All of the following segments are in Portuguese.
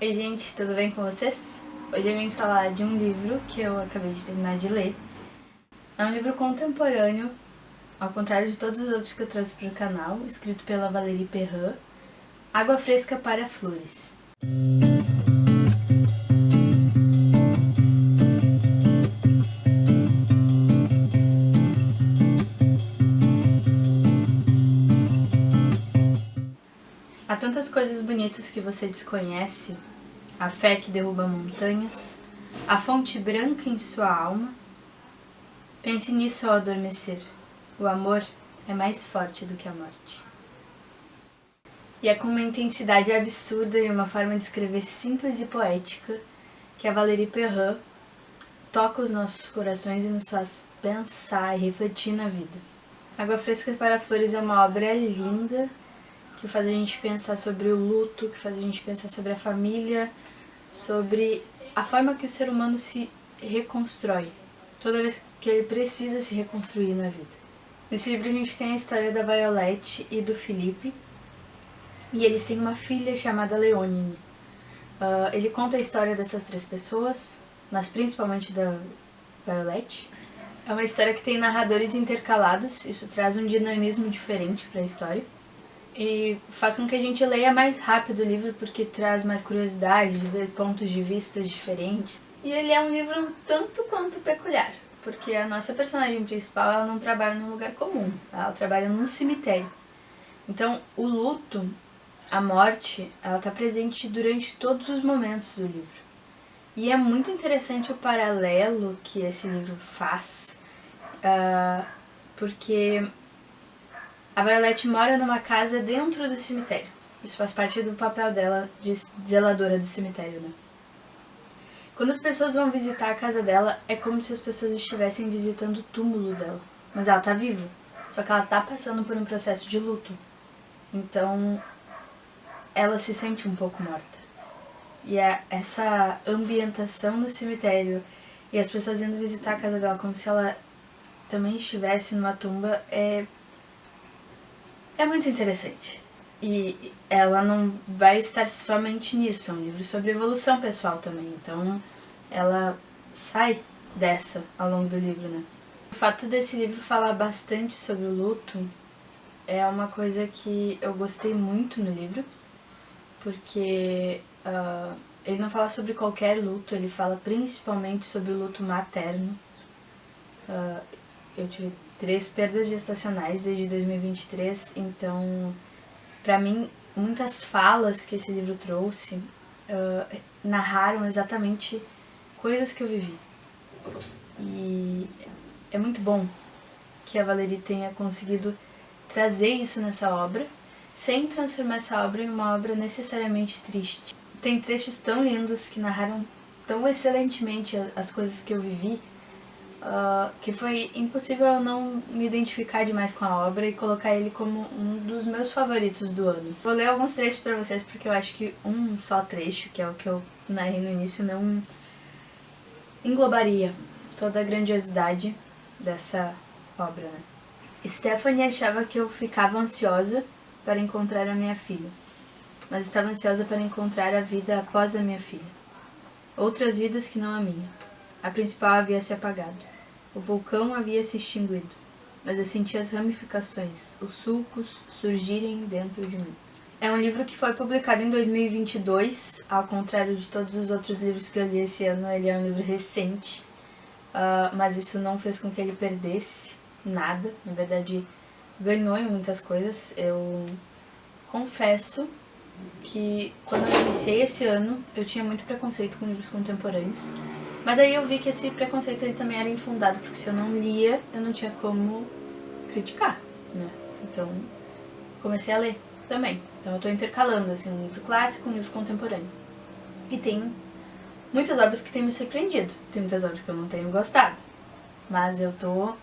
Oi gente, tudo bem com vocês? Hoje eu vim falar de um livro que eu acabei de terminar de ler. É um livro contemporâneo, ao contrário de todos os outros que eu trouxe para o canal, escrito pela Valérie Perrin, Água Fresca para Flores. Há tantas coisas bonitas que você desconhece, a fé que derruba montanhas, a fonte branca em sua alma. Pense nisso ao adormecer. O amor é mais forte do que a morte. E é com uma intensidade absurda e uma forma de escrever simples e poética que a Valérie Perrin toca os nossos corações e nos faz pensar e refletir na vida. Água Fresca para Flores é uma obra linda que faz a gente pensar sobre o luto, que faz a gente pensar sobre a família, sobre a forma que o ser humano se reconstrói, toda vez que ele precisa se reconstruir na vida. Nesse livro a gente tem a história da Violet e do Felipe, e eles têm uma filha chamada Leonine. Ele conta a história dessas três pessoas, mas principalmente da Violet. É uma história que tem narradores intercalados, isso traz um dinamismo diferente para a história. E faz com que a gente leia mais rápido o livro, porque traz mais curiosidade de ver pontos de vista diferentes. E ele é um livro um tanto quanto peculiar, porque a nossa personagem principal ela não trabalha num lugar comum, ela trabalha num cemitério. Então o luto, a morte, ela está presente durante todos os momentos do livro. E é muito interessante o paralelo que esse livro faz, porque a Violet mora numa casa dentro do cemitério. Isso faz parte do papel dela de zeladora do cemitério, né? Quando as pessoas vão visitar a casa dela, é como se as pessoas estivessem visitando o túmulo dela. Mas ela tá viva, só que ela tá passando por um processo de luto. Então, ela se sente um pouco morta. E essa ambientação no cemitério e as pessoas indo visitar a casa dela como se ela também estivesse numa tumba é muito interessante. E ela não vai estar somente nisso, é um livro sobre evolução pessoal também, então ela sai dessa ao longo do livro, né? O fato desse livro falar bastante sobre o luto é uma coisa que eu gostei muito no livro, porque ele não fala sobre qualquer luto, ele fala principalmente sobre o luto materno. Eu tive 3 perdas gestacionais desde 2023, então, pra mim, muitas falas que esse livro trouxe narraram exatamente coisas que eu vivi. E é muito bom que a Valérie tenha conseguido trazer isso nessa obra, sem transformar essa obra em uma obra necessariamente triste. Tem trechos tão lindos que narraram tão excelentemente as coisas que eu vivi, que foi impossível eu não me identificar demais com a obra e colocar ele como um dos meus favoritos do ano. Vou ler alguns trechos pra vocês porque eu acho que um só trecho, que é o que eu narrei no início, não englobaria toda a grandiosidade dessa obra, né? Stephanie achava que eu ficava ansiosa para encontrar a minha filha, mas estava ansiosa para encontrar a vida após a minha filha. Outras vidas que não a minha. A principal havia se apagado. O vulcão havia se extinguido, mas eu sentia as ramificações, os sulcos surgirem dentro de mim. É um livro que foi publicado em 2022, ao contrário de todos os outros livros que eu li esse ano, ele é um livro recente, mas isso não fez com que ele perdesse nada, na verdade ganhou em muitas coisas. Eu confesso que quando eu iniciei esse ano, eu tinha muito preconceito com livros contemporâneos. Mas aí eu vi que esse preconceito ele também era infundado, porque se eu não lia, eu não tinha como criticar, né? Então, comecei a ler também. Então eu tô intercalando, assim, um livro clássico e um livro contemporâneo. E tem muitas obras que têm me surpreendido. Tem muitas obras que eu não tenho gostado. Mas eu tô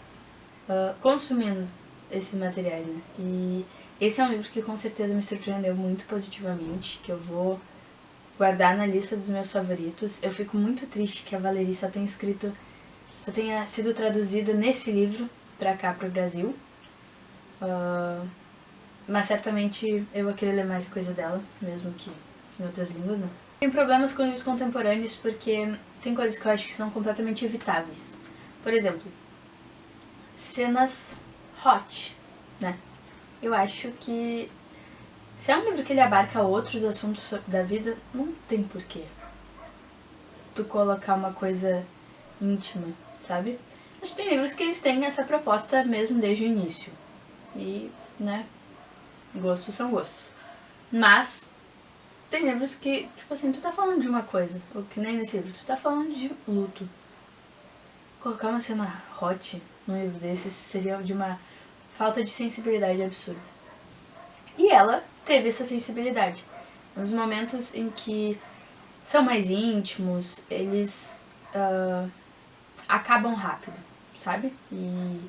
consumindo esses materiais, né? E esse é um livro que com certeza me surpreendeu muito positivamente, que eu vou guardar na lista dos meus favoritos. Eu fico muito triste que a Valérie só tenha sido traduzida nesse livro pra cá, pro Brasil. Mas certamente eu vou querer ler mais coisa dela, mesmo que em outras línguas, né? Tenho problemas com livros contemporâneos porque tem coisas que eu acho que são completamente evitáveis. Por exemplo, cenas hot, né? Eu acho que se é um livro que ele abarca outros assuntos da vida, não tem porquê tu colocar uma coisa íntima, sabe? Acho que tem livros que eles têm essa proposta mesmo desde o início. E, né, gostos são gostos. Mas tem livros que, tipo assim, tu tá falando de uma coisa, ou que nem nesse livro, tu tá falando de luto. Colocar uma cena hot num livro desses seria de uma falta de sensibilidade absurda. E ela teve essa sensibilidade. Nos momentos em que são mais íntimos, eles acabam rápido, sabe? E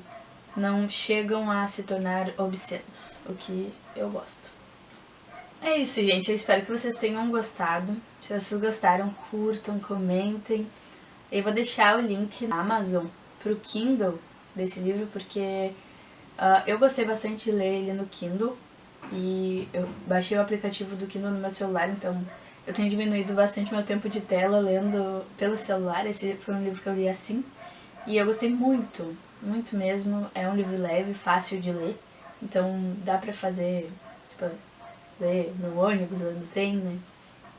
não chegam a se tornar obscenos, o que eu gosto. É isso, gente. Eu espero que vocês tenham gostado. Se vocês gostaram, curtam, comentem. Eu vou deixar o link na Amazon pro Kindle desse livro, porque eu gostei bastante de ler ele no Kindle. E eu baixei o aplicativo do Kindle no meu celular, então eu tenho diminuído bastante meu tempo de tela lendo pelo celular. Esse foi um livro que eu li assim. E eu gostei muito, muito mesmo. É um livro leve, fácil de ler. Então dá pra fazer, tipo, ler no ônibus, ler no trem, né?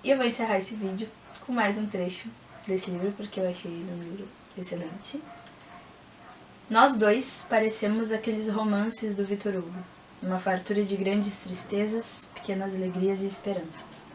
E eu vou encerrar esse vídeo com mais um trecho desse livro, porque eu achei ele um livro excelente. Nós dois parecemos aqueles romances do Victor Hugo, uma fartura de grandes tristezas, pequenas alegrias e esperanças.